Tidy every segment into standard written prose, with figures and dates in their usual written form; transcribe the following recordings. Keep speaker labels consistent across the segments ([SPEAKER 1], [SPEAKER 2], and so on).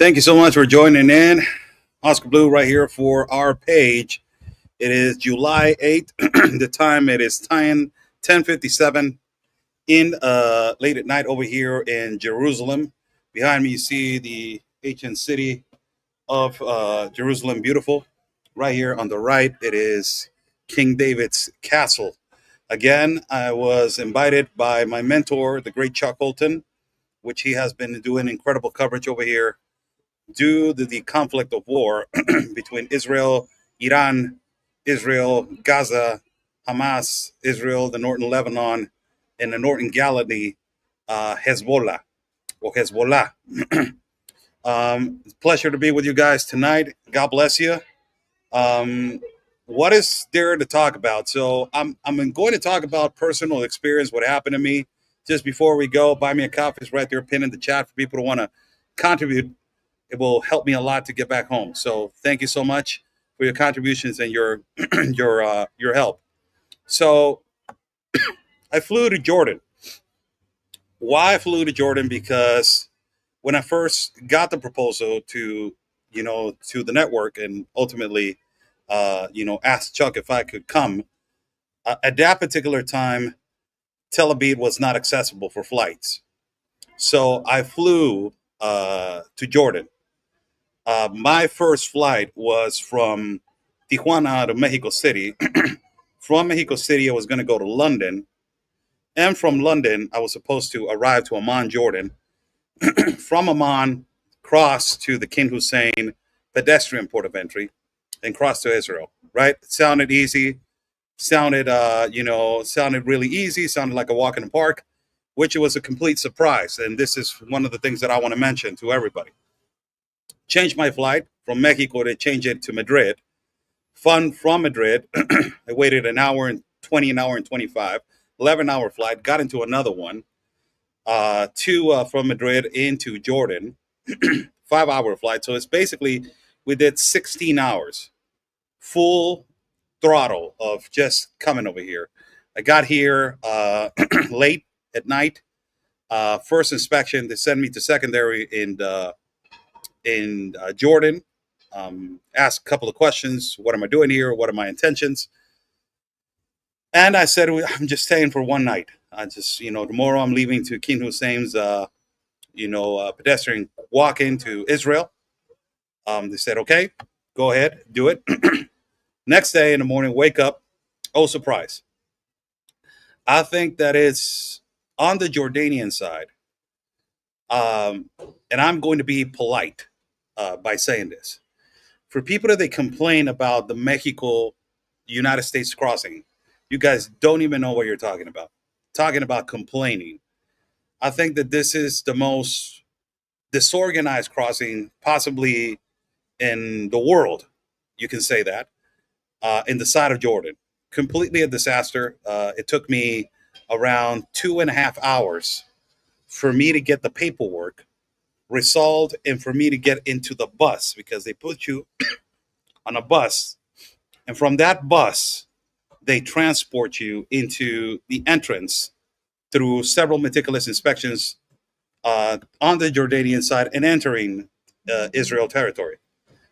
[SPEAKER 1] Thank you so much for joining in. Oscar Blue right here for our page. It is July 8th. The time it is 10:57 in late at night over here in Jerusalem. Behind me you see the ancient city of Jerusalem, beautiful. Right here on the right it is King David's castle. Again, I was invited by my mentor, the great Chuck Holton, which he has been doing incredible coverage over here due to the conflict of war between Israel, Iran, Israel, Gaza, Hamas, Israel, the northern Lebanon, and the northern Galilee, Hezbollah or Hezbollah. Pleasure to be with you guys tonight. God bless you. Um, what is there to talk about? So I'm going to talk about personal experience, what happened to me. Just before we go, buy me a coffee is right there, pinned in the chat for people who want to contribute. It will help me a lot to get back home. So thank you so much for your contributions and your your help. So I flew to Jordan. Why I flew to Jordan? Because when I first got the proposal to to the network and ultimately asked Chuck if I could come at that particular time, Tel Aviv was not accessible for flights. So I flew to Jordan. My first flight was from Tijuana to Mexico City. From Mexico City, I was going to go to London. And from London, I was supposed to arrive to Amman, Jordan. From Amman, cross to the King Hussein pedestrian port of entry and cross to Israel. Right? It sounded easy. Sounded really easy. Sounded like a walk in the park, which was a complete surprise. And this is one of the things that I want to mention to everybody. Changed my flight from Mexico to change it to Madrid. From Madrid, I waited an hour and 20, an hour and 25, 11-hour flight, got into another one from Madrid into Jordan, 5-hour flight. So it's basically, we did 16 hours, full throttle of just coming over here. I got here late at night. First inspection, they sent me to secondary in Jordan. Asked a couple of questions. What am I doing here? What are my intentions? And I said, I'm just staying for one night. I just, tomorrow I'm leaving to King Hussein's, pedestrian walk into Israel. They said, okay, go ahead, do it. Next day in the morning, wake up. Oh, surprise. I think that it's on the Jordanian side. And I'm going to be polite by saying this. For people that they complain about the Mexico United States crossing, you guys don't even know what you're talking about. Talking about complaining. I think that this is the most disorganized crossing possibly in the world. You can say that. In the side of Jordan. Completely a disaster. It took me around 2.5 hours for me to get the paperwork resolved and for me to get into the bus because they put you on a bus. And from that bus, they transport you into the entrance through several meticulous inspections on the Jordanian side and entering Israel territory.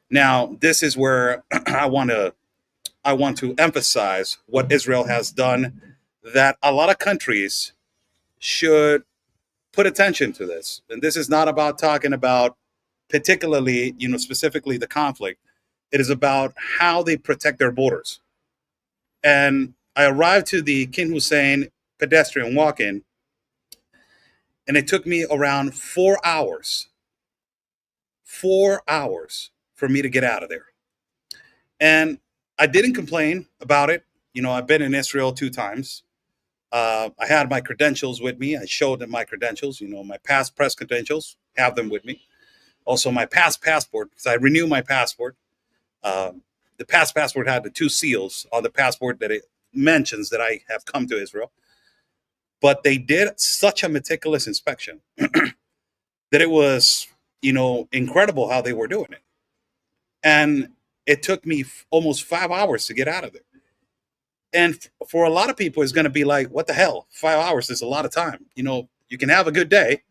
[SPEAKER 1] Now, this is where I want to emphasize what Israel has done, that a lot of countries should put attention to this. And this is not about talking about particularly, specifically the conflict. It is about how they protect their borders. And I arrived to the King Hussein pedestrian walk-in, and it took me around 4 hours. 4 hours for me to get out of there. And I didn't complain about it. I've been in Israel 2 times. I had my credentials with me. I showed them my credentials, my past press credentials, have them with me. Also, my past passport, because I renew my passport. The past passport had the 2 seals on the passport that it mentions that I have come to Israel. But they did such a meticulous inspection that it was, incredible how they were doing it. And it took me almost 5 hours to get out of there. And for a lot of people, it's going to be like, what the hell? 5 hours is a lot of time. You can have a good day.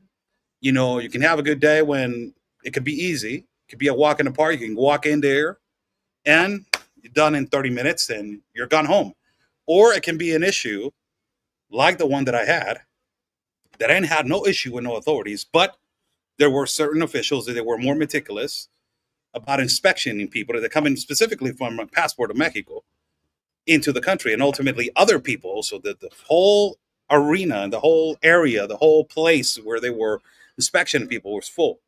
[SPEAKER 1] You can have a good day when It could be easy. It could be a walk in the park. You can walk in there and you're done in 30 minutes and you're gone home. Or it can be an issue like the one that I had, that I had no issue with no authorities, but there were certain officials that they were more meticulous about inspecting people that come in specifically from a passport of Mexico into the country, and ultimately other people. So that the whole arena and the whole area, the whole place where they were inspecting people was full.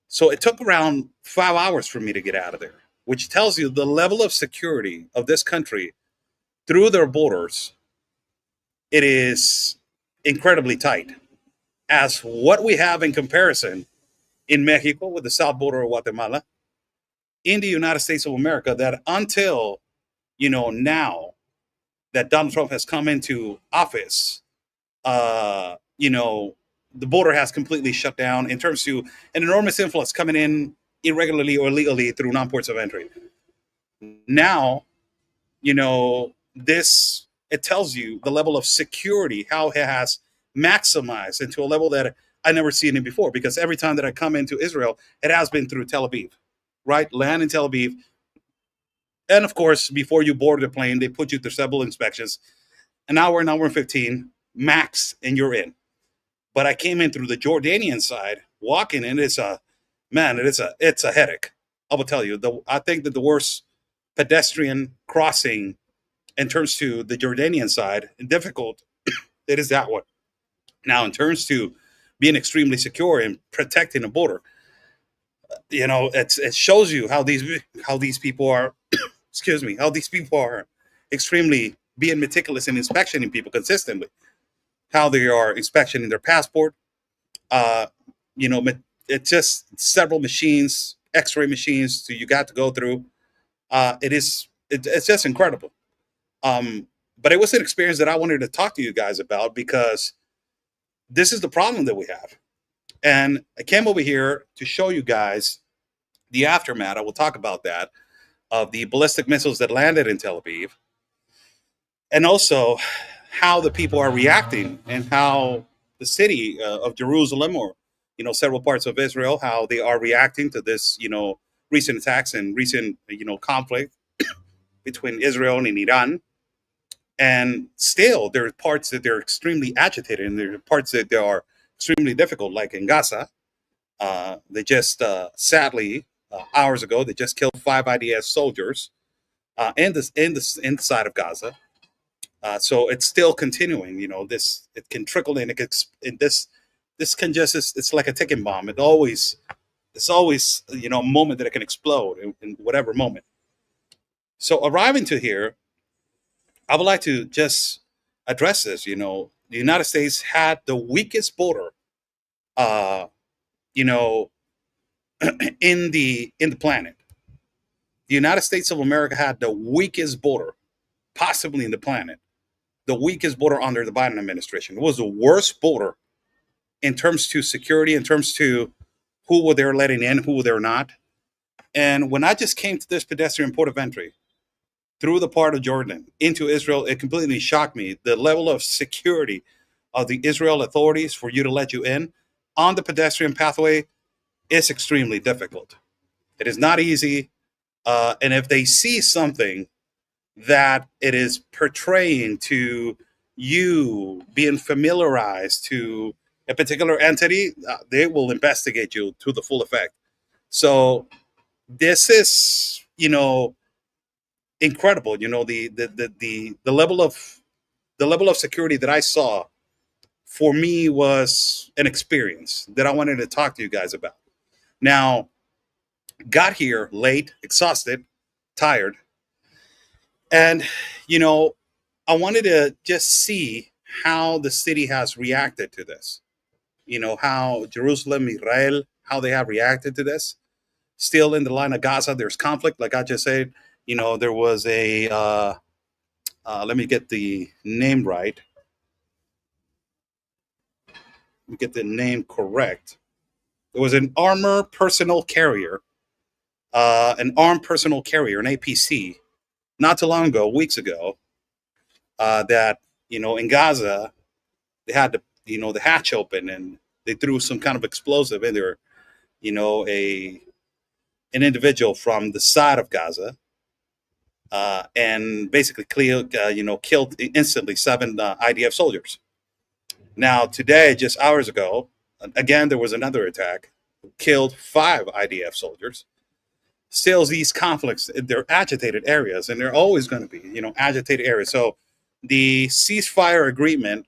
[SPEAKER 1] So it took around 5 hours for me to get out of there, which tells you the level of security of this country through their borders. It is incredibly tight as what we have in comparison in Mexico with the south border of Guatemala, in the United States of America, that until now that Donald Trump has come into office, the border has completely shut down in terms to an enormous influx coming in irregularly or illegally through non-ports of entry. Now, this, it tells you the level of security, how it has maximized into a level that I never seen it before. Because every time that I come into Israel, it has been through Tel Aviv, right? Land in Tel Aviv. And of course, before you board the plane, they put you through several inspections. An hour and 15 max, and you're in. But I came in through the Jordanian side, walking in. It's a headache. I will tell you. I think that the worst pedestrian crossing in terms to the Jordanian side and difficult, it is that one. Now, in terms to being extremely secure and protecting the border, it shows you how these people are. Excuse me, how these people are extremely being meticulous in inspecting people consistently. How they are inspecting their passport. Uh, it's just several machines, X-ray machines, so you got to go through. It's just incredible. But it was an experience that I wanted to talk to you guys about, because this is the problem that we have. And I came over here to show you guys the aftermath. I will talk about that, of the ballistic missiles that landed in Tel Aviv, and also how the people are reacting, and how the city of Jerusalem, or several parts of Israel, how they are reacting to this recent attacks and recent conflict between Israel and Iran. And still, there are parts that they're extremely agitated, and there are parts that they are extremely difficult, like in Gaza. They just sadly, hours ago, they just killed 5 IDF soldiers inside of Gaza. So it's still continuing. This, it can trickle in. This can just, it's like a ticking bomb. It's always a moment that it can explode in whatever moment. So arriving to here, I would like to just address this. The United States had the weakest border, uh, you know, in the planet. The United States of America had the weakest border, possibly in the planet. The weakest border under the Biden administration. It was the worst border in terms to security, in terms to who were they letting in, who they're not. And when I just came to this pedestrian port of entry through the part of Jordan into Israel, it completely shocked me. The level of security of the Israel authorities for you to let you in on the pedestrian pathway is extremely difficult. It is not easy. And if they see something that it is portraying to you, being familiarized to a particular entity, they will investigate you to the full effect. So this is, incredible. The level of security that I saw for me was an experience that I wanted to talk to you guys about. Now, got here late, exhausted, tired, and I wanted to just see how the city has reacted to this. How Jerusalem, Israel, how they have reacted to this. Still in the line of Gaza, there's conflict. Like I just said, there was a. Let me get the name right. Let me get the name correct. There was an armored personnel carrier, an armed personnel carrier, an APC, not too long ago, weeks ago, that in Gaza they had the hatch open, and they threw some kind of explosive in there. a an individual from the side of Gaza, and basically killed instantly seven IDF soldiers. Now today, just hours ago, again there was another attack, killed five IDF soldiers. Still, these conflicts, they're agitated areas, and they're always going to be, agitated areas. So the ceasefire agreement,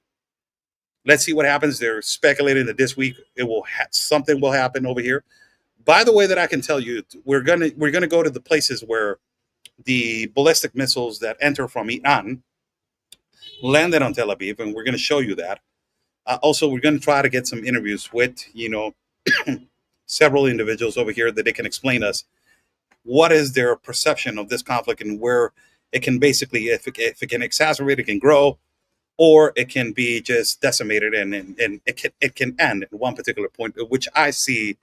[SPEAKER 1] let's see what happens. They're speculating that this week something will happen over here. By the way, that I can tell you, we're gonna go to the places where the ballistic missiles that enter from Iran landed on Tel Aviv, and we're going to show you that. Also, we're going to try to get some interviews with several individuals over here that they can explain us what is their perception of this conflict and where it can basically, if it can exacerbate, it can grow, or it can be just decimated, and it can end at one particular point, which I see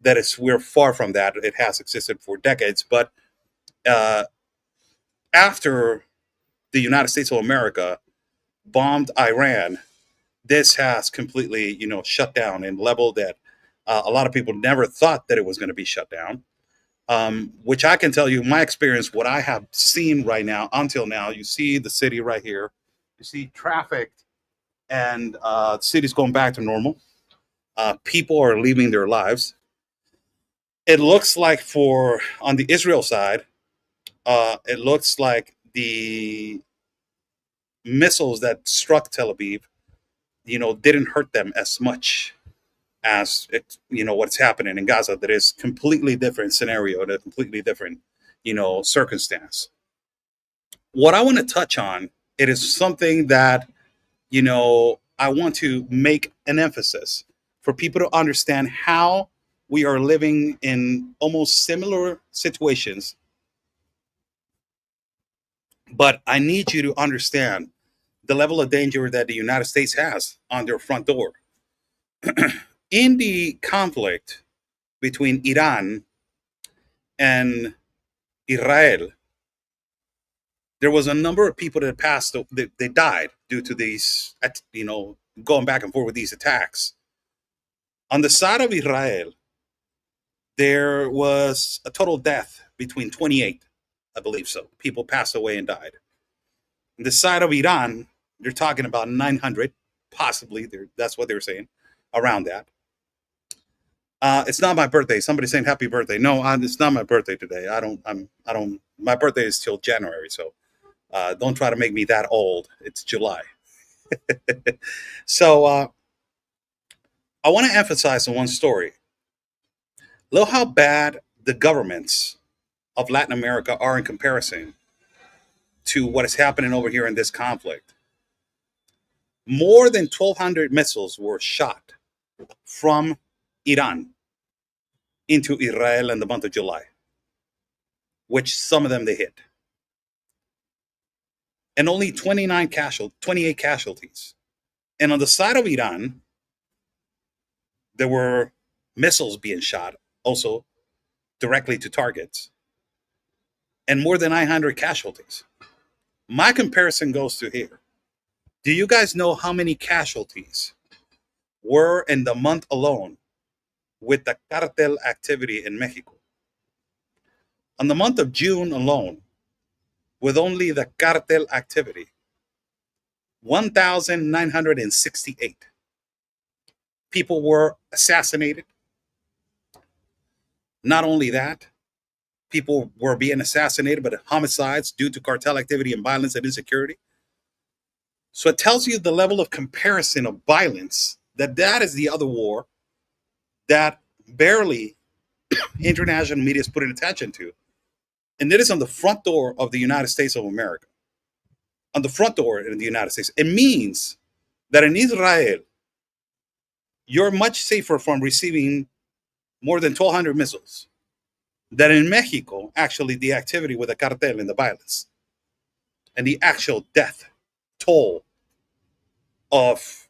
[SPEAKER 1] that we're far from that. It has existed for decades, but uh, after the United States of America bombed Iran, this has completely, shut down and leveled that. A lot of people never thought that it was going to be shut down. Which I can tell you, my experience, what I have seen right now, until now, you see the city right here, you see traffic, and the city's going back to normal. People are leaving their lives. It looks like on the Israel side, it looks like the missiles that struck Tel Aviv, didn't hurt them as much as what's happening in Gaza. That is completely different scenario, a completely different, circumstance. What I want to touch on, it is something that, I want to make an emphasis for people to understand how we are living in almost similar situations. But I need you to understand the level of danger that the United States has on their front door. In the conflict between Iran and Israel, there was a number of people that passed, they died due to these, going back and forth with these attacks. On the side of Israel, there was a total death between 28, I believe so. People passed away and died. On the side of Iran, they're talking about 900, possibly. That's what they were saying, around that. It's not my birthday. Somebody's saying happy birthday. No, it's not my birthday today. I don't. My birthday is till January, so don't try to make me that old. It's July. So I want to emphasize on one story. Look how bad the governments of Latin America are in comparison to what is happening over here in this conflict. More than 1,200 missiles were shot from Iran into Israel in the month of July, which some of them they hit. And only 28 casualties. And on the side of Iran, there were missiles being shot also directly to targets, and more than 900 casualties. My comparison goes to here. Do you guys know how many casualties were in the month alone with the cartel activity in Mexico? On the month of June alone, with only the cartel activity, 1,968 people were assassinated. Not only that, people were being assassinated, but homicides due to cartel activity and violence and insecurity. So it tells you the level of comparison of violence, that is the other war that barely international media is putting attention to. And it is on the front door of the United States of America. On the front door in the United States. It means that in Israel, you're much safer from receiving more than 1,200 missiles than in Mexico, actually, the activity with the cartel and the violence and the actual death toll of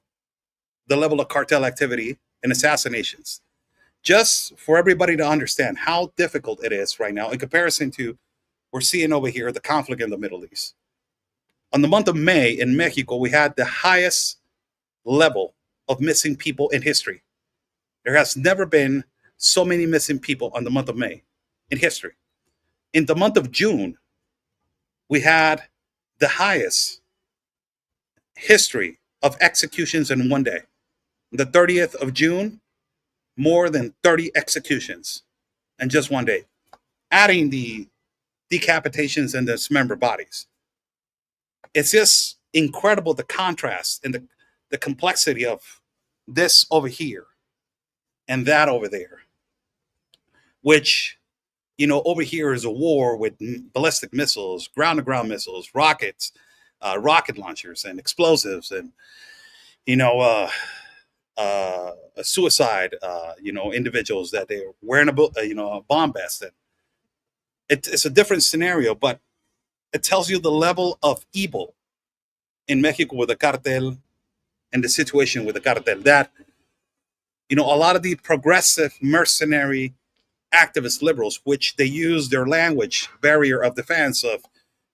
[SPEAKER 1] the level of cartel activity and assassinations. Just for everybody to understand how difficult it is right now in comparison to we're seeing over here the conflict in the Middle East. On the month of May in Mexico, we had the highest level of missing people in history. There has never been so many missing people on the month of May in history. In the month of June, we had the highest history of executions in one day. The 30th of June, more than 30 executions in just one day, adding the decapitations and dismembered bodies. It's just incredible the contrast and the complexity of this over here and that over there, which, over here is a war with ballistic missiles, ground to ground missiles, rockets, rocket launchers, and explosives, and, you know, a suicide, individuals that they're wearing a bomb vest. And it's a different scenario, but it tells you the level of evil in Mexico with the cartel and the situation with the cartel. That, a lot of the progressive mercenary activist liberals, which they use their language barrier of defense of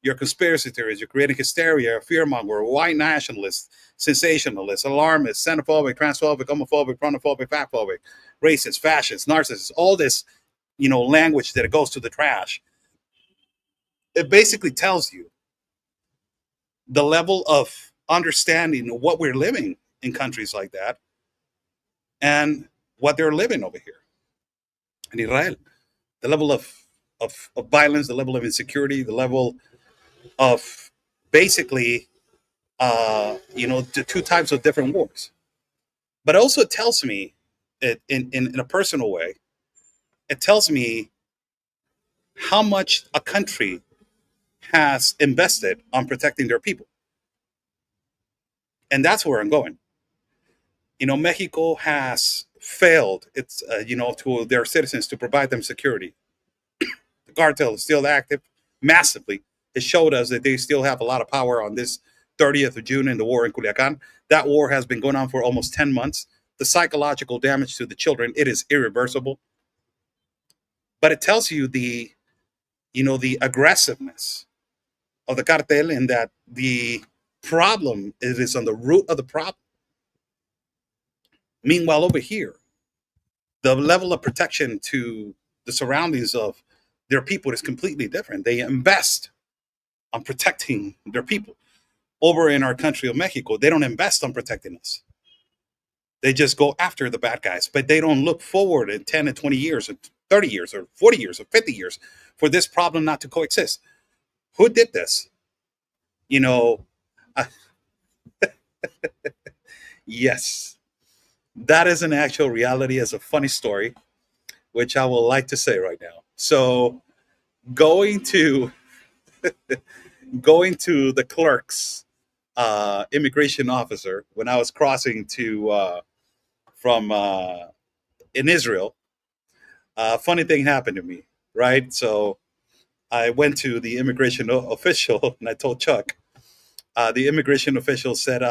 [SPEAKER 1] your conspiracy theories, you're creating hysteria, fearmonger, white nationalists, sensationalists, alarmists, xenophobic, transphobic, homophobic, chronophobic, fatphobic, racist, fascist, narcissist, all this, language that it goes to the trash. It basically tells you the level of understanding of what we're living in countries like that and what they're living over here in Israel. The level of violence, the level of insecurity, the level of basically, the two types of different wars. But also it tells me, in a personal way, it tells me how much a country has invested on protecting their people. And that's where I'm going. Mexico has failed to their citizens to provide them security. The cartel is still active massively. It showed us that they still have a lot of power on this 30th of June in the war in Culiacan. That war has been going on for almost 10 months. The psychological damage to the children, it is irreversible. But it tells you the aggressiveness of the cartel, and that the problem is on the root of the problem. Meanwhile, over here, the level of protection to the surroundings of their people is completely different. They invest on protecting their people. Over in our country of Mexico, they don't invest on protecting us. They just go after the bad guys, but they don't look forward in 10 and 20 years or 30 years or 40 years or 50 years for this problem not to coexist. Who did this? Uh, yes, that is an actual reality as a funny story, which I will like to say right now. So going to the clerk's immigration officer when I was crossing to from in Israel, funny thing happened to me, right? So I went to the immigration official and I told Chuck. The immigration official said,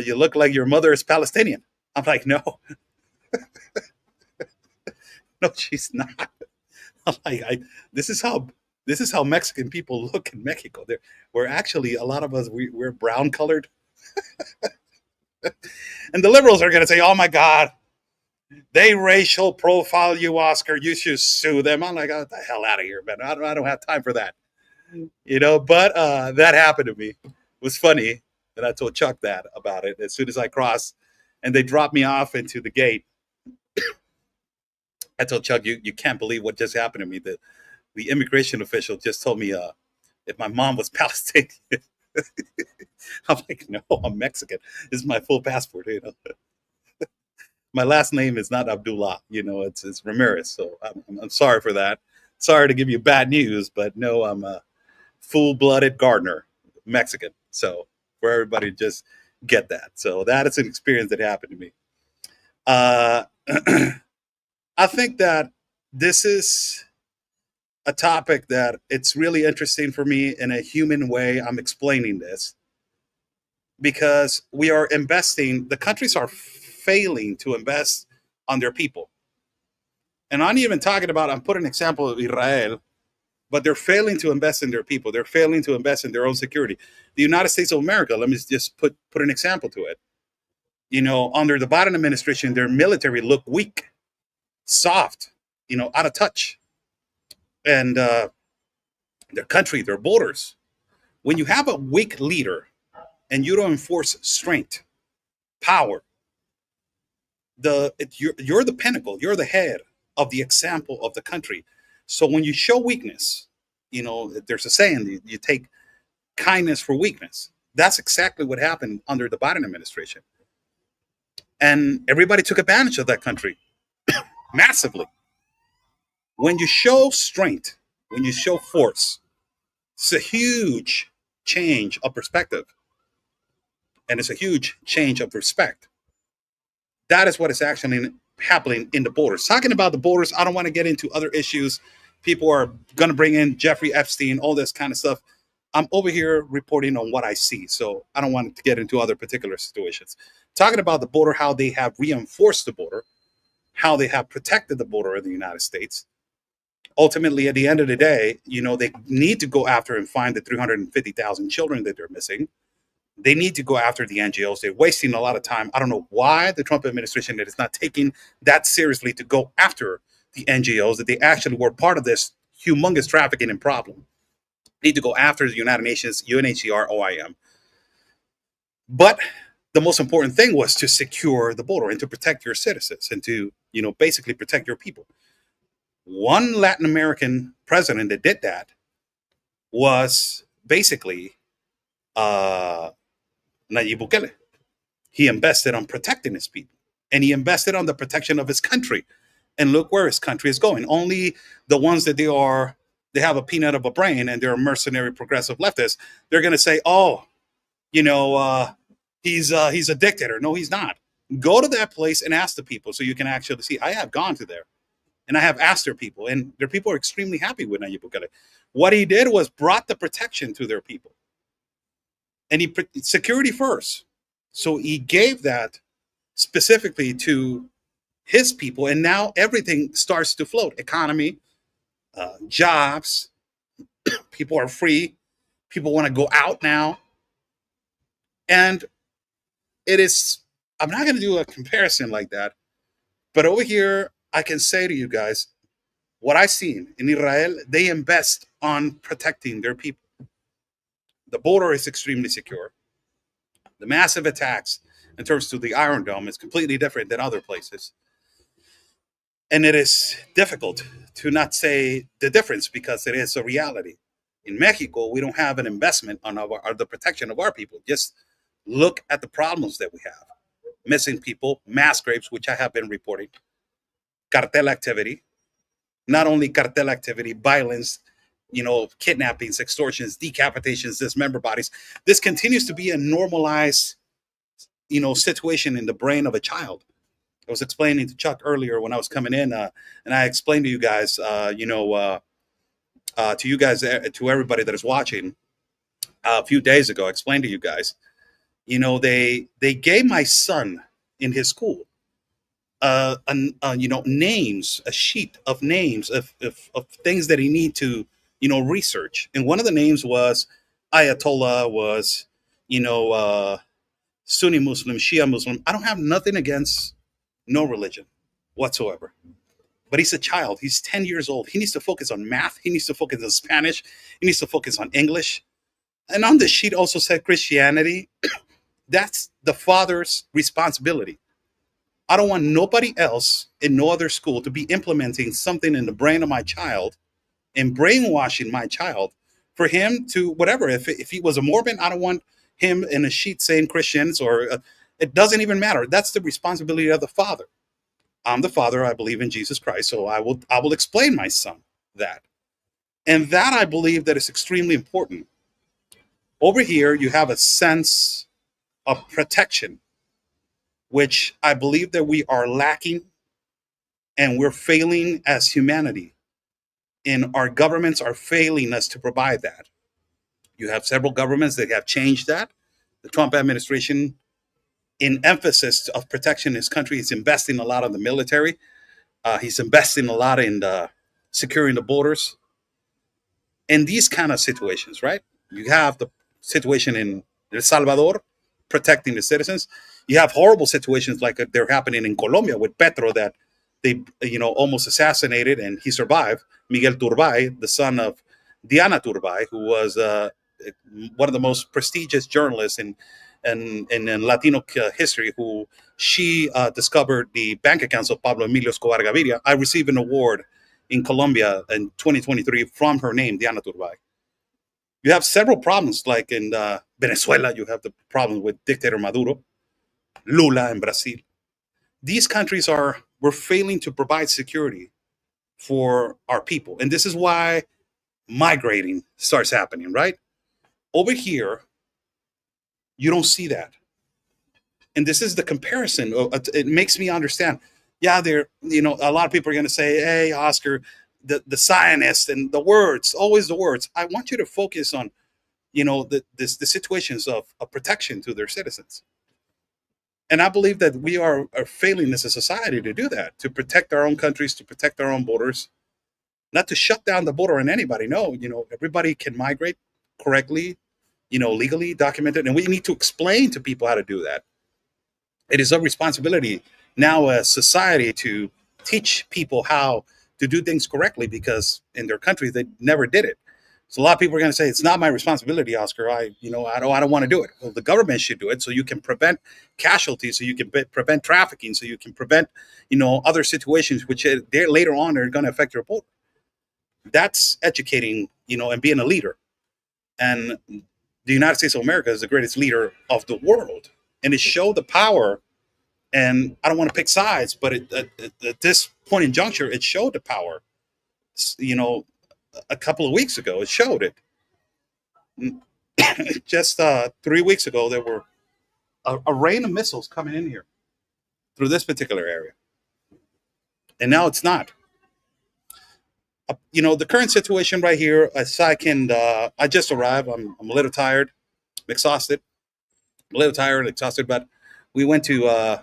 [SPEAKER 1] you look like your mother is Palestinian. I'm like, no, no, she's not. I'm like, this is how Mexican people look in Mexico. We're actually, a lot of us, we're brown colored. And the liberals are going to say, oh my God, they racial profile you, Oscar. You should sue them. I'm like, oh, the hell out of here, man. I don't have time for that. But that happened to me. It was funny. And I told Chuck that about it as soon as I crossed and they dropped me off into the gate. I told Chuck, you can't believe what just happened to me. The immigration official just told me if my mom was Palestinian. I'm like, no, I'm Mexican. This is my full passport. My last name is not Abdullah. It's Ramirez. So I'm sorry for that. Sorry to give you bad news, but no, I'm a full-blooded gardener, Mexican. So for everybody to just get that. So that is an experience that happened to me. I think that this is a topic that it's really interesting for me in a human way. I'm explaining this because we are investing, the countries are failing to invest on their people. And I'm even talking about, I'm putting an example of Israel, but they're failing to invest in their people. They're failing to invest in their own security. The United States of America, let me just put an example to it. Under the Biden administration, their military looked weak. soft, out of touch, and their country, their borders. When you have a weak leader and you don't enforce strength, power, you're the pinnacle, you're the head of the example of the country. So when you show weakness, there's a saying, you take kindness for weakness. That's exactly what happened under the Biden administration. And everybody took advantage of that country massively. When you show strength, when you show force, it's a huge change of perspective. And it's a huge change of respect. That is what is actually happening in the borders. Talking about the borders, I don't want to get into other issues. People are going to bring in Jeffrey Epstein, all this kind of stuff. I'm over here reporting on what I see, so I don't want to get into other particular situations. Talking about the border, how they have reinforced the border, how they have protected the border of the United States. Ultimately, at the end of the day, they need to go after and find the 350,000 children that they're missing. They need to go after the NGOs. They're wasting a lot of time. I don't know why the Trump administration is not taking that seriously to go after the NGOs, that they actually were part of this humongous trafficking and problem. They need to go after the United Nations, UNHCR, OIM. But the most important thing was to secure the border and to protect your citizens and to, basically protect your people. One Latin American president that did that was basically Nayib Bukele. He invested on protecting his people, and he invested on the protection of his country. And look where his country is going. Only the ones that they have a peanut of a brain and they're mercenary progressive leftists, they're going to say, oh, he's a dictator. No, he's not. Go to that place and ask the people so you can actually see. I have gone to there. And I have asked their people, and their people are extremely happy with Nayib Bukele. What he did was brought the protection to their people. And security first. So he gave that specifically to his people, and now everything starts to float. Economy, jobs, people are free. People want to go out now. And I'm not going to do a comparison like that, but over here, I can say to you guys, what I've seen in Israel, they invest on protecting their people. The border is extremely secure. The massive attacks in terms of the Iron Dome is completely different than other places. And it is difficult to not say the difference because it is a reality. In Mexico, we don't have an investment on the protection of our people. Just look at the problems that we have. Missing people, mass graves, which I have been reporting, cartel activity, not only cartel activity, violence, kidnappings, extortions, decapitations, dismember bodies. This continues to be a normalized, situation in the brain of a child. I was explaining to Chuck earlier when I was coming in, and I explained to you guys, to to everybody that is watching, a few days ago, I explained to you guys, they gave my son in his school names, a sheet of names of things that he need to, research. And one of the names was Ayatollah, was, Sunni Muslim, Shia Muslim. I don't have nothing against no religion whatsoever. But he's a child. He's 10 years old. He needs to focus on math. He needs to focus on Spanish. He needs to focus on English. And on the sheet also said Christianity. That's the father's responsibility. I don't want nobody else in no other school to be implementing something in the brain of my child and brainwashing my child for him to whatever. If he was a Mormon, I don't want him in a sheet saying Christians or it doesn't even matter. That's the responsibility of the father. I'm the father. I believe in Jesus Christ. So I will explain my son that. And that I believe that is extremely important. Over here, you have a sense of protection, which I believe that we are lacking and we're failing as humanity. And our governments are failing us to provide that. You have several governments that have changed that. The Trump administration, in emphasis of protection in his country, is investing a lot in the military. He's investing a lot in securing the borders. In these kind of situations, right? You have the situation in El Salvador, protecting the citizens. You have horrible situations like they're happening in Colombia with Petro, that they almost assassinated, and he survived. Miguel Turbay, the son of Diana Turbay, who was one of the most prestigious journalists in Latino history, who she discovered the bank accounts of Pablo Emilio Escobar Gaviria. I received an award in Colombia in 2023 from her name, Diana Turbay. You have several problems, like in Venezuela, you have the problem with dictator Maduro, Lula in Brazil. These countries we're failing to provide security for our people. And this is why migrating starts happening, right? Over here, you don't see that. And this is the comparison. It makes me understand. Yeah, a lot of people are going to say, hey, Oscar, the Zionist and the words, always the words. I want you to focus on, the situations of protection to their citizens. And I believe that we are failing as a society to do that, to protect our own countries, to protect our own borders, not to shut down the border on anybody. No, everybody can migrate correctly, legally documented. And we need to explain to people how to do that. It is our responsibility now as society to teach people how to do things correctly, because in their country, they never did it. So a lot of people are going to say, it's not my responsibility, Oscar. I don't want to do it. Well, the government should do it, so you can prevent casualties, so you can prevent trafficking, so you can prevent, other situations which they're later on are going to affect your vote. That's educating, and being a leader. And the United States of America is the greatest leader of the world, and it showed the power. And I don't want to pick sides, but at this point in juncture, it showed the power. A couple of weeks ago, it showed it. Just 3 weeks ago, there were a rain of missiles coming in here through this particular area, and now it's not. The current situation right here, as I just arrived. I'm a little tired, I'm exhausted, but we went to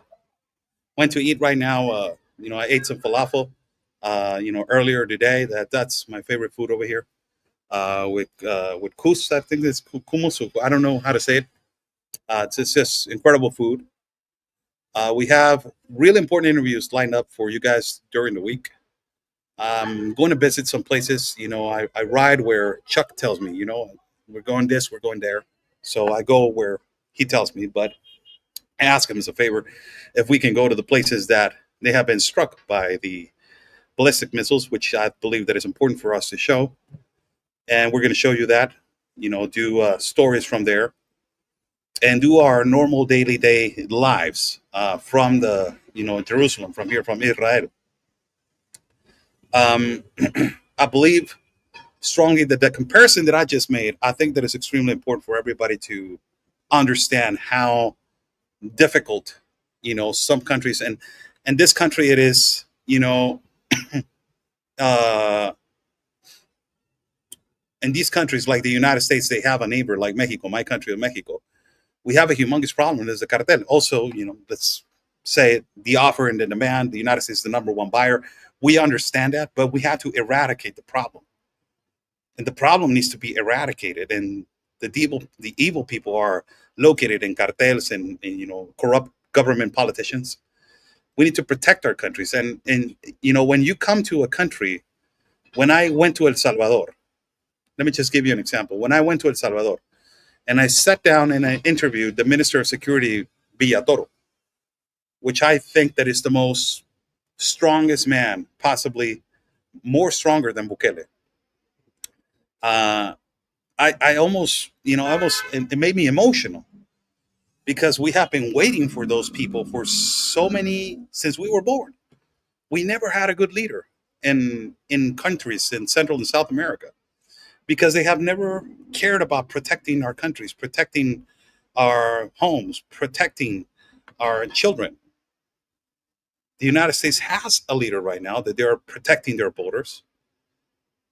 [SPEAKER 1] eat right now. I ate some falafel. Earlier today. That's my favorite food over here. With kus, I think it's kumus. I don't know how to say it. It's just incredible food. We have really important interviews lined up for you guys during the week. I'm going to visit some places. I ride where Chuck tells me. We're going this, we're going there. So I go where he tells me, but I ask him as a favor if we can go to the places that they have been struck by the ballistic missiles, which I believe that is important for us to show. And we're going to show you that, do stories from there, and do our normal daily day lives from the, Jerusalem, from here, from Israel. I believe strongly that the comparison that I just made, I think that is extremely important for everybody to understand how difficult, some countries, and this country, it is, in these countries like the United States, they have a neighbor like Mexico, my country of Mexico. We have a humongous problem. There's the cartel. Also, let's say the offer and the demand. The United States is the number one buyer. We understand that, but we have to eradicate the problem. And the problem needs to be eradicated. And the evil people are located in cartels and corrupt government politicians. We need to protect our countries. And when you come to a country, when I went to El Salvador, let me just give you an example. When I went to El Salvador and I sat down and I interviewed the Minister of Security, Villatoro, which I think that is the most strongest man, possibly more stronger than Bukele. I almost, it made me emotional, because we have been waiting for those people for since we were born. We never had a good leader in countries in Central and South America, because they have never cared about protecting our countries, protecting our homes, protecting our children. The United States has a leader right now that they're protecting their borders.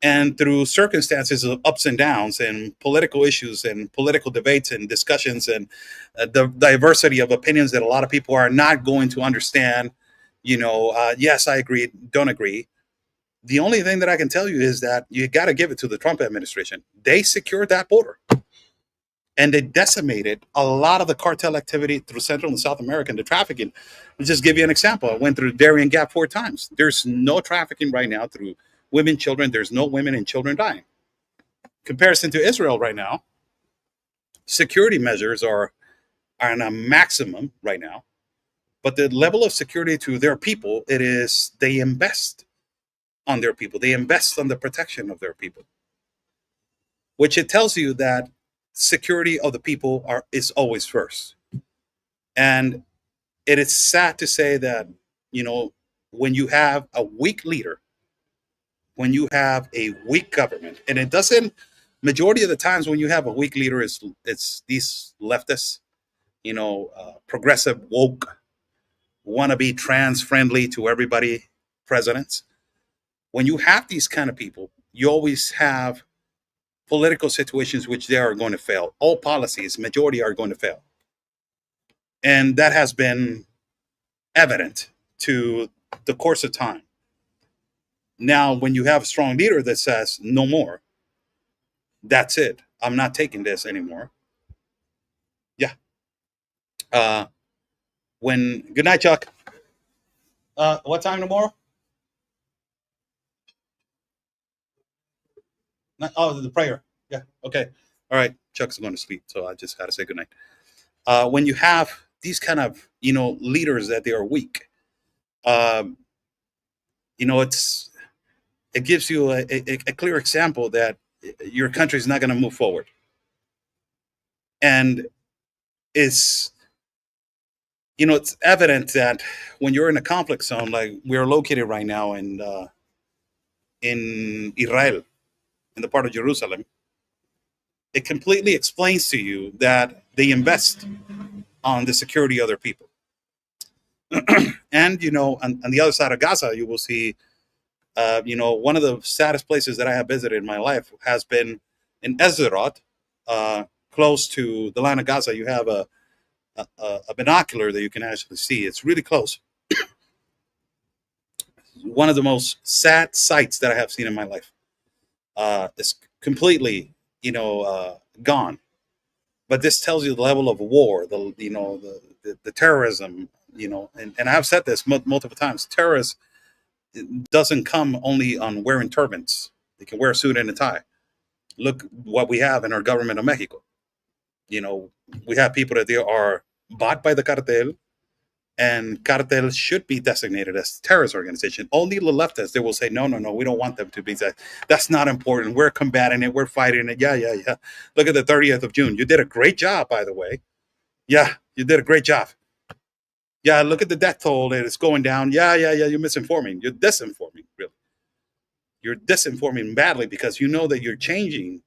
[SPEAKER 1] And through circumstances of ups and downs and political issues and political debates and discussions and the diversity of opinions that a lot of people are not going to understand, yes, I agree, don't agree. The only thing that I can tell you is that you got to give it to the Trump administration. They secured that border. and they decimated a lot of the cartel activity through Central and South America and the trafficking. I'll just give you an example. I went through Darien Gap 4 times. There's no trafficking right now through women, children. There's no women and children dying. Comparison to Israel right now, security measures are on a maximum right now, but the level of security to their people, it is they invest on their people. They invest on the protection of their people, which it tells you that security of the people is always first. And it is sad to say that, you know, when you have a weak leader, when you have a weak government, and it doesn't, majority of the times when you have a weak leader, it's these leftists, progressive, woke, want to be trans friendly to everybody presidents. When you have these kind of people, you always have political situations which they are going to fail. All policies, majority are going to fail. And that has been evident to the course of time. Now, when you have a strong leader that says, no more, that's it. I'm not taking this anymore. Yeah. Good night, Chuck. What time tomorrow? The prayer. Yeah. Okay. All right. Chuck's going to sleep, so I just got to say goodnight. When you have these kind of, leaders that they are weak, it gives you a clear example that your country is not going to move forward. And it's evident that when you're in a conflict zone, like we're located right now in Israel, in the part of Jerusalem, it completely explains to you that they invest on the security of their people. And on the other side of Gaza, you will see, one of the saddest places that I have visited in my life has been in Ezerot, close to the line of Gaza. You have a binocular that you can actually see. It's really close. One of the most sad sights that I have seen in my life. It's completely, gone. But this tells you the level of war, the terrorism, and I've said this multiple times. Terrorists doesn't come only on wearing turbans. They can wear a suit and a tie. Look what we have in our government of Mexico. We have people that they are bought by the cartel, and cartel should be designated as terrorist organization. Only the leftists, they will say, no, we don't want them to be that. That's not important. We're combating it. We're fighting it. Yeah. Look at the 30th of June. You did a great job, by the way. Yeah, you did a great job. Yeah, look at the death toll and it's going down. Yeah, you're misinforming. You're disinforming, really. You're disinforming badly because you know that you're changing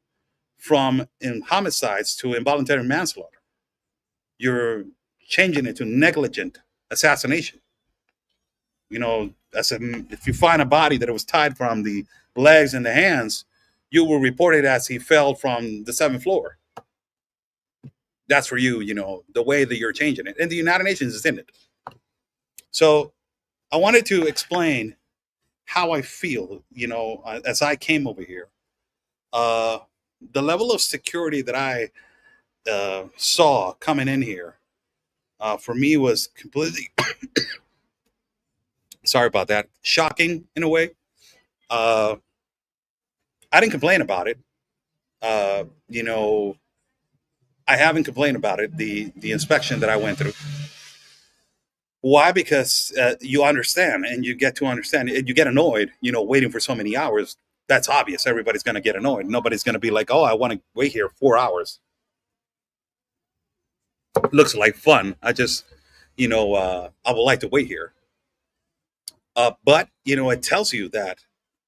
[SPEAKER 1] from homicides to involuntary manslaughter. You're changing it to negligent assassination. If you find a body that it was tied from the legs and the hands, you will report it as he fell from the 7th floor. That's for you, the way that you're changing it. And the United Nations is in it. So I wanted to explain how I feel, as I came over here. The level of security that I saw coming in here, for me was completely, sorry about that, shocking in a way. I didn't complain about it. I haven't complained about it, the inspection that I went through. Why? Because you understand, and you get to understand. You get annoyed, waiting for so many hours. That's obvious. Everybody's going to get annoyed. Nobody's going to be like, oh, I want to wait here 4 hours. Looks like fun. I just, I would like to wait here. But, it tells you that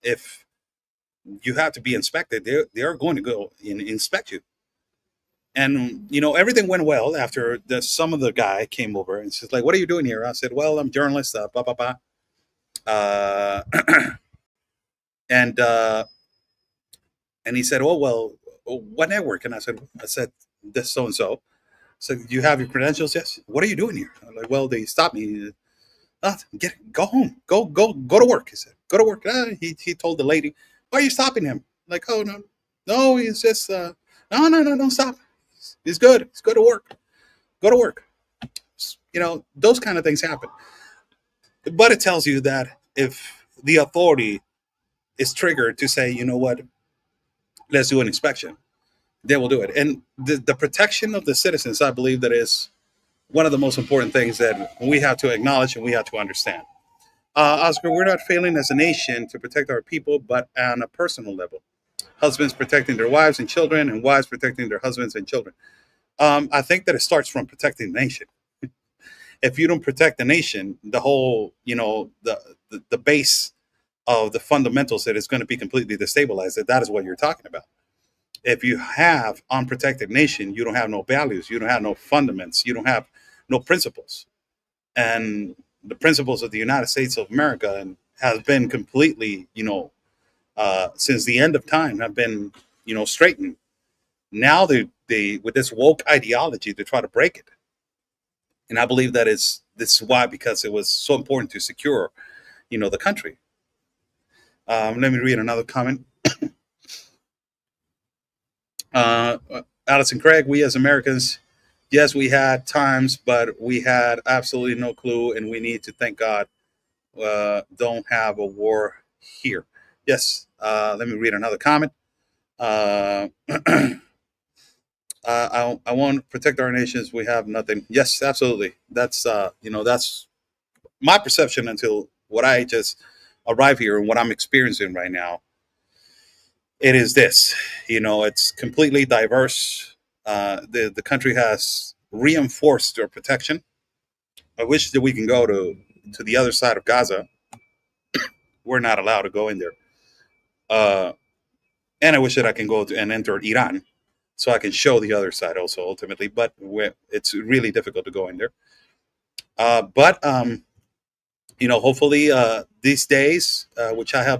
[SPEAKER 1] if you have to be inspected, they are going to go and inspect you. And, everything went well after some of the guy came over and says, like, what are you doing here? I said, well, I'm a journalist, blah, blah, blah. And he said, oh, well, what network? And I said, this so-and-so. So you have your credentials? Yes. What are you doing here? I'm like, well, they stopped me. Go home. Go to work. He said, go to work. He told the lady, why are you stopping him? Like, oh, no, he's just, no, don't stop. It's good. It's good to work. Go to work. Those kind of things happen. But it tells you that if the authority is triggered to say, you know what, let's do an inspection, they will do it. And the protection of the citizens, I believe, that is one of the most important things that we have to acknowledge and we have to understand. Oscar, we're not failing as a nation to protect our people, but on a personal level. Husbands protecting their wives and children, and wives protecting their husbands and children. I think that it starts from protecting the nation. If you don't protect the nation, the whole, the base of the fundamentals that is going to be completely destabilized. That is what you're talking about. If you have unprotected nation, you don't have no values, you don't have no fundaments, you don't have no principles. And the principles of the United States of America and has been completely, since the end of time, have been, straightened. Now they with this woke ideology, they try to break it. And I believe that is this is why, because it was so important to secure, the country. Let me read another comment. Uh, Allison Craig, we as Americans, yes, we had times, but we had absolutely no clue, and we need to thank God don't have a war here. Yes, let me read another comment. Uh, I want to protect our nations. We have nothing. Yes, absolutely. That's my perception until what I just arrived here and what I'm experiencing right now. It is this, it's completely diverse. The country has reinforced their protection. I wish that we can go to the other side of Gaza. We're not allowed to go in there. Uh, and I wish that I can go to and enter Iran, so I can show the other side also ultimately. But it's really difficult to go in there. But hopefully these days, which I'll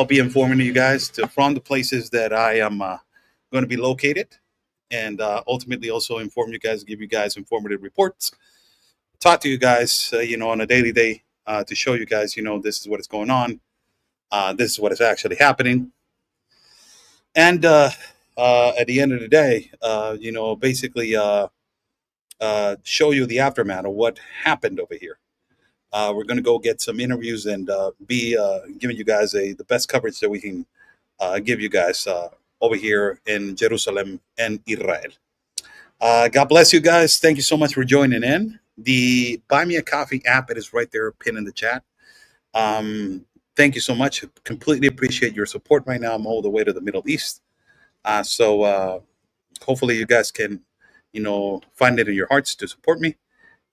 [SPEAKER 1] be informing you guys from the places that I am going to be located, and ultimately also inform you guys, give you guys informative reports, talk to you guys, on a daily day to show you guys, this is what is going on, this is what is actually happening, and at the end of the day, basically show you the aftermath of what happened over here. We're going to go get some interviews and be giving you guys the best coverage that we can give you guys over here in Jerusalem and Israel. God bless you guys. Thank you so much for joining in. The Buy Me a Coffee app, it is right there, pinned in the chat. Thank you so much. Completely appreciate your support right now. I'm all the way to the Middle East. So hopefully you guys can, find it in your hearts to support me.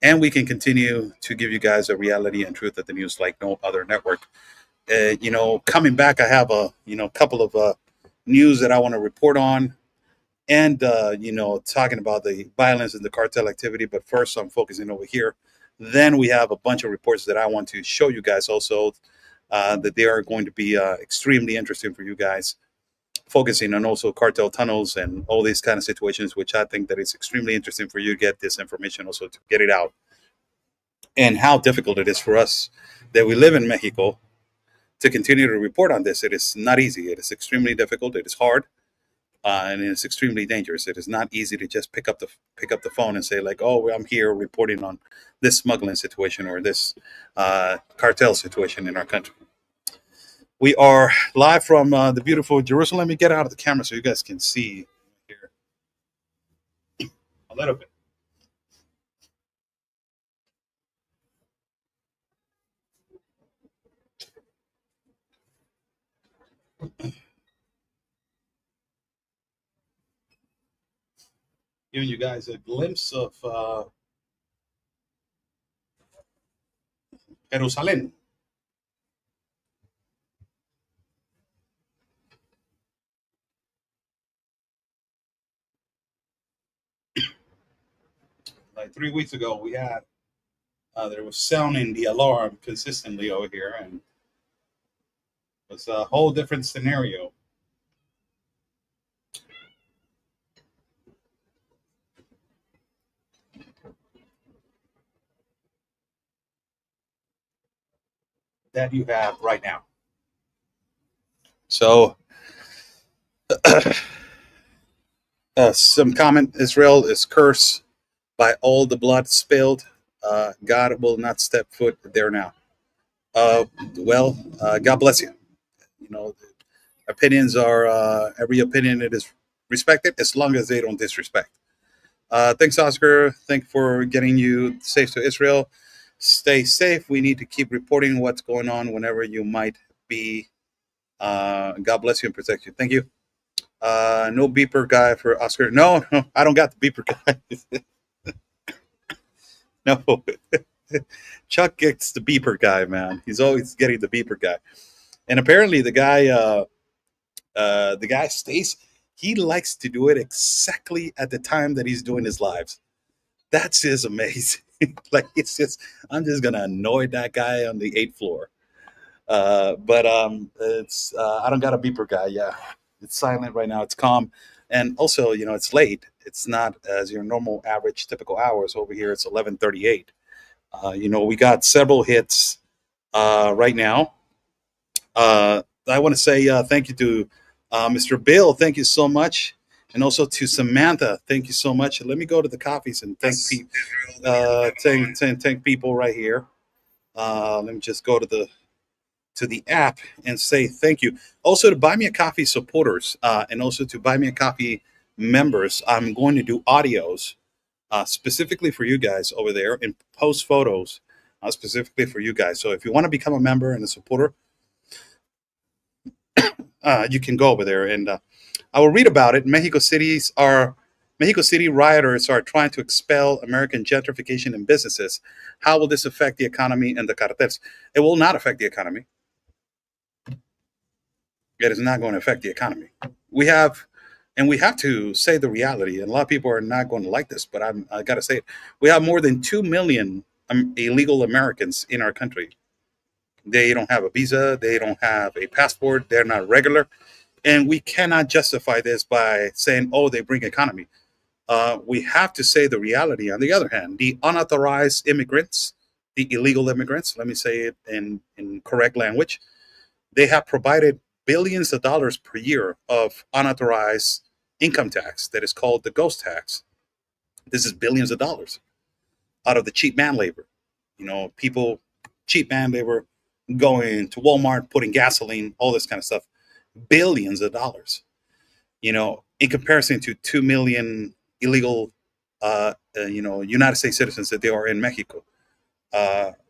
[SPEAKER 1] And we can continue to give you guys a reality and truth of the news like no other network. Coming back, I have a couple of news that I want to report on, and talking about the violence and the cartel activity. But first, I'm focusing over here. Then we have a bunch of reports that I want to show you guys also that they are going to be extremely interesting for you guys. Focusing on also cartel tunnels and all these kind of situations, which I think that is extremely interesting for you to get this information, also to get it out, and how difficult it is for us that we live in Mexico to continue to report on this. It is not easy. It is extremely difficult. It is hard, and it's extremely dangerous. It is not easy to just pick up the phone and say like, "Oh, I'm here reporting on this smuggling situation or this cartel situation in our country." We are live from the beautiful Jerusalem. Let me get out of the camera so you guys can see here a little bit. Giving you guys a glimpse of Jerusalem. Like 3 weeks ago, we had there was sounding the alarm consistently over here, and it was a whole different scenario. That you have right now. So Some comment: Israel is cursed by all the blood spilled. God will not step foot there now. Uh, God bless you. You know, opinions are every opinion it is respected as long as they don't disrespect. Thanks, Oscar. Thank for getting you safe to Israel. Stay safe. We need to keep reporting what's going on whenever you might be. God bless you and protect you. Thank you. No beeper guy for Oscar. No, no, I don't got the beeper guy. No, Chuck gets the beeper guy, man. He's always getting the beeper guy. And apparently, the guy stays. He likes to do it exactly at the time that he's doing his lives. That's just amazing. Like it's just, I'm just gonna annoy that guy on the eighth floor. But it's I don't got a beeper guy. Yeah, it's silent right now. It's calm, and also it's late. It's not as your normal average typical hours over here. It's 11:38. We got several hits right now. I want to say thank you to Mr. Bill. Thank you so much. And also to Samantha, thank you so much. Let me go to the coffees and thank people right here. Let me just go to the app and say thank you. Also to Buy Me a Coffee supporters and also to Buy Me a Coffee members. I'm going to do audios specifically for you guys over there and post photos specifically for you guys. So if you want to become a member and a supporter, you can go over there and I will read about it. Mexico City rioters are trying to expel American gentrification in businesses. How will this affect the economy and the cartels? It will not affect the economy. It is not going to affect the economy. We have, and we have to say the reality. And a lot of people are not going to like this, but I got to say it. We have more than 2 million illegal Americans in our country. They don't have a visa. They don't have a passport. They're not regular. And we cannot justify this by saying, oh, they bring economy. We have to say the reality. On the other hand, the unauthorized immigrants, the illegal immigrants, let me say it in correct language, they have provided billions of dollars per year of unauthorized income tax that is called the ghost tax. This is billions of dollars out of the cheap man labor. People, cheap man labor, going to Walmart, putting gasoline, all this kind of stuff. Billions of dollars. In comparison to 2 million illegal, United States citizens that there are in Mexico.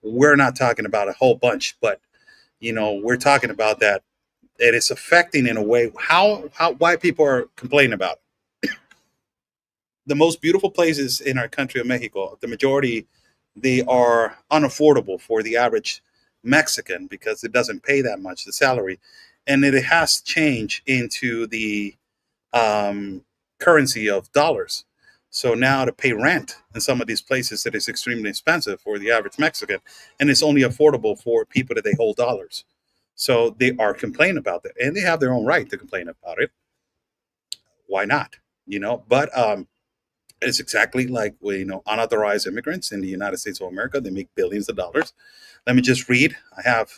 [SPEAKER 1] We're not talking about a whole bunch, but we're talking about that. It is affecting in a way how why people are complaining about it. The most beautiful places in our country of Mexico, the majority, they are unaffordable for the average Mexican because it doesn't pay that much the salary, and it has changed into the currency of dollars. So now to pay rent in some of these places, it is extremely expensive for the average Mexican, and it's only affordable for people that they hold dollars. So they are complaining about that, and they have their own right to complain about it. Why not? But it's exactly like unauthorized immigrants in the United States of America. They make billions of dollars. Let me just read. I have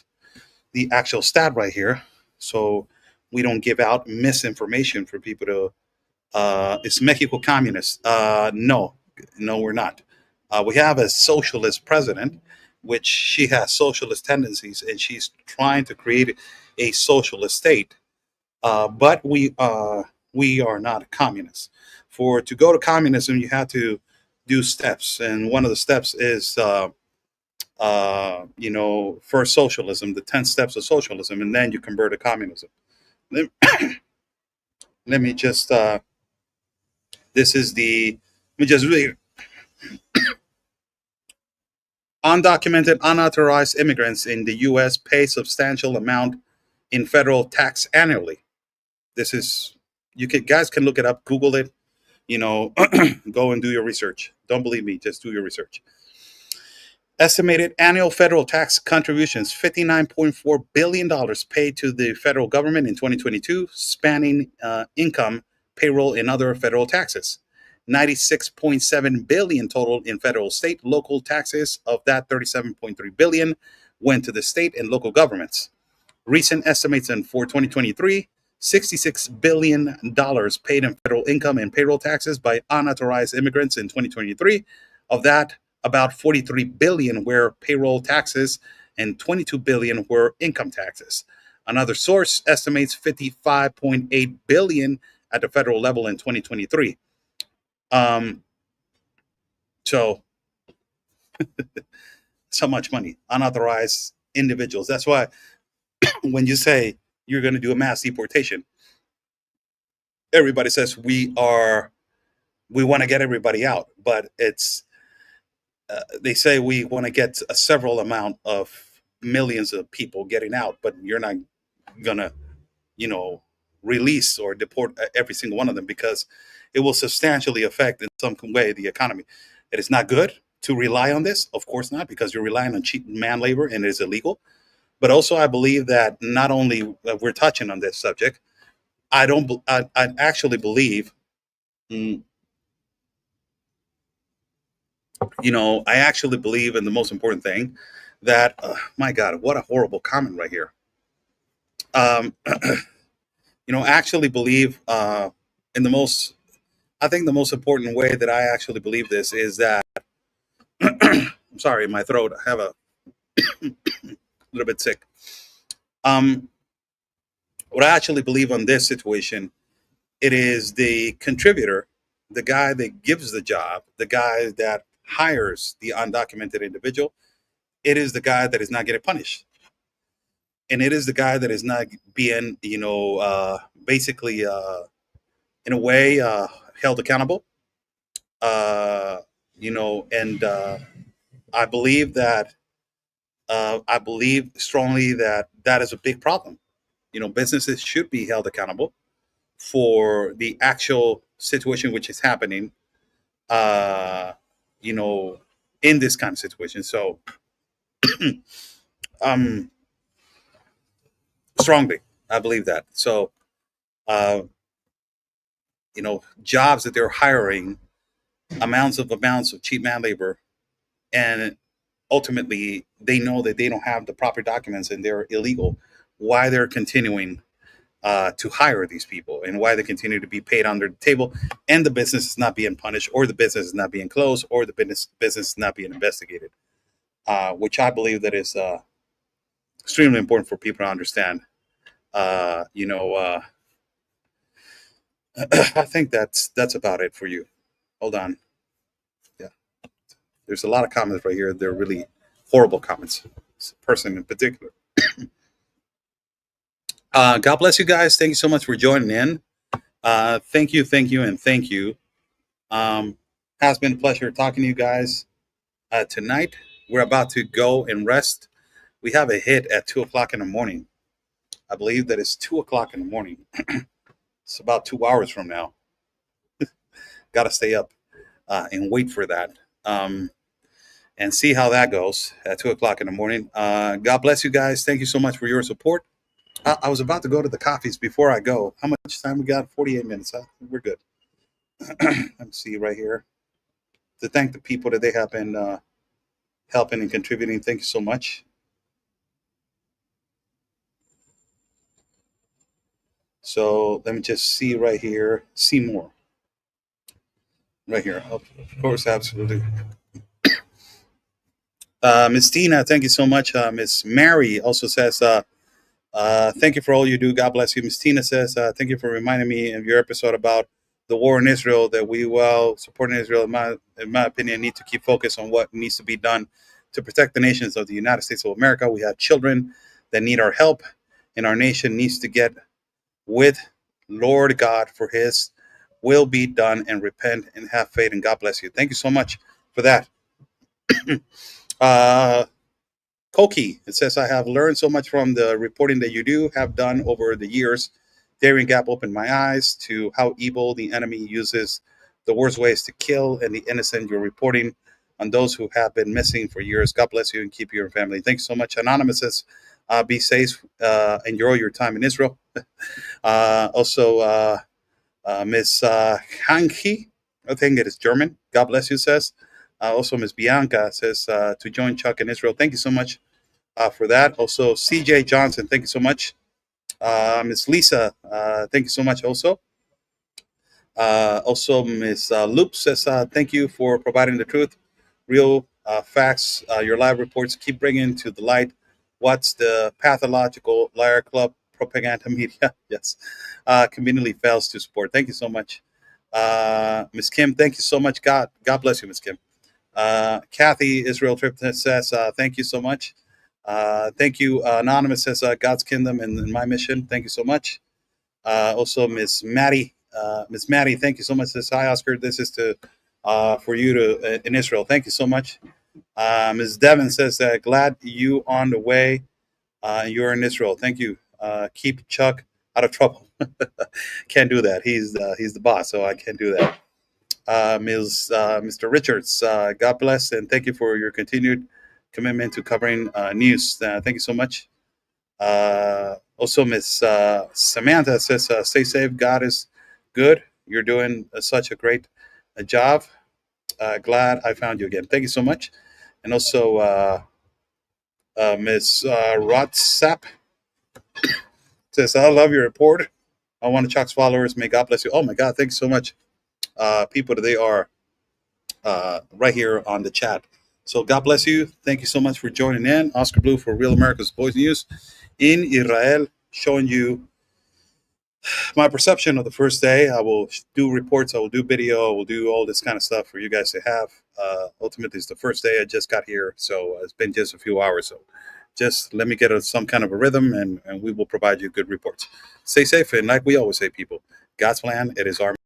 [SPEAKER 1] the actual stat right here, so we don't give out misinformation for people to. Is Mexico communist? No, no, we're not. We have a socialist president, which she has socialist tendencies, and she's trying to create a socialist state. But we are not communists. For to go to communism, you have to do steps, and one of the steps is first socialism, the 10 steps of socialism, and then you convert to communism. Let, let me just this is the let me just read. Undocumented, unauthorized immigrants in the U.S. pay substantial amount in federal tax annually. This is guys can look it up, Google it. Go and do your research. Don't believe me, just do your research. Estimated annual federal tax contributions $59.4 billion paid to the federal government in 2022, spanning income, payroll, and other federal taxes. 96.7 billion total in federal, state, local taxes. Of that, 37.3 billion went to the state and local governments. Recent estimates for 2023 $66 billion paid in federal income and payroll taxes by unauthorized immigrants in 2023. Of that, about 43 billion were payroll taxes and 22 billion were income taxes. Another source estimates 55.8 billion at the federal level in 2023. Um, so, so much money, unauthorized individuals. That's why when you say you're going to do a mass deportation, everybody says we want to get everybody out, but it's they say we want to get a several amount of millions of people getting out, but you're not gonna, you know, release or deport every single one of them because it will substantially affect in some way the economy. It is not good to rely on this, of course not, because you're relying on cheap man labor and it is illegal. But also, I believe that not only we're touching on this subject, I don't. I actually believe. mm, I actually believe in the most important thing that, my God, what a horrible comment right here. Um, I actually believe in the most, I think the most important way that I actually believe this is that, I'm sorry, my throat, I have a little bit sick. Um, what I actually believe on this situation, it is the contributor, the guy that gives the job, the guy that hires the undocumented individual. It is the guy that is not getting punished, and it is the guy that is not being, basically, in a way, held accountable. Uh, and I believe that I believe strongly that that is a big problem. Businesses should be held accountable for the actual situation which is happening. Uh, you know, in this kind of situation. So, um, strongly, I believe that. So, uh, jobs that they're hiring amounts of cheap man labor, and ultimately they know that they don't have the proper documents and they're illegal. Why they're continuing to hire these people, and why they continue to be paid under the table, and the business is not being punished, or the business is not being closed, or the business is not being investigated, which I believe that is extremely important for people to understand. Uh, you know, uh, I think that's about it for you. Hold on. Yeah, there's a lot of comments right here. They're really horrible comments. This person in particular. God bless you guys. Thank you so much for joining in. Thank you, and thank you. Has been a pleasure talking to you guys tonight. We're about to go and rest. We have a hit at 2 o'clock in the morning. I believe that it's 2 o'clock in the morning. It's about 2 hours from now. Got to stay up and wait for that, and see how that goes at 2 o'clock in the morning. God bless you guys. Thank you so much for your support. I was about to go to the coffees before I go. How much time we got? 48 minutes. Huh? We're good. Let me see right here. To thank the people that they have been helping and contributing. Thank you so much. So let me just see right here. See more. Right here. Of course, absolutely. Miss Tina, thank you so much. Miss Mary also says, thank you for all you do. God bless you. Miss Tina says, thank you for reminding me of your episode about the war in Israel, that we, well, supporting Israel, in my opinion, need to keep focus on what needs to be done to protect the nations of the United States of America. We have children that need our help, and our nation needs to get with Lord God for his will be done, and repent and have faith, and God bless you. Thank you so much for that. uh, Koki, it says, I have learned so much from the reporting that you do have done over the years. Daring Gap opened my eyes to how evil the enemy uses the worst ways to kill and the innocent. You're reporting on those who have been missing for years. God bless you and keep your family. Thanks so much. Anonymous says, be safe, enjoy your time in Israel. Also, Miss Hanki, I think it is German. God bless you, says. Also, Miss Bianca says to join Chuck in Israel. Thank you so much for that. Also, CJ Johnson, thank you so much. Miss Lisa, thank you so much. Also, Miss Loop says, thank you for providing the truth, real facts. Your live reports keep bringing to the light what's the pathological liar club propaganda media. Yes, conveniently fails to support. Thank you so much, Miss Kim. Thank you so much. God bless you, Miss Kim. Kathy Israel Tripton says, thank you so much. Thank you, Anonymous says, God's kingdom and my mission. Thank you so much. Also, Miss Maddie, thank you so much. This hi Oscar. This is to for you to in Israel. Thank you so much. Ms. Devon says glad you on the way. You're in Israel. Thank you. Keep Chuck out of trouble. Can't do that. He's the boss, so I can't do that. Mr. Richards, God bless and thank you for your continued commitment to covering news. Thank you so much. Also, Miss Samantha says, "Stay safe. God is good. You're doing such a great job. Glad I found you again. Thank you so much." And also, Miss Rotsap says, "I love your report. I want to Chalk's followers. May God bless you." Oh my God! Thanks so much, people. They are right here on the chat. So God bless you. Thank you so much for joining in. Oscar Blue for Real America's Boys News in Israel, showing you my perception of the first day. I will do reports, I will do video, I will do all this kind of stuff for you guys to have. Ultimately, it's the first day. I just got here, so it's been just a few hours. So just let me get some kind of a rhythm, and we will provide you good reports. Stay safe, and like we always say, people, God's plan, it is our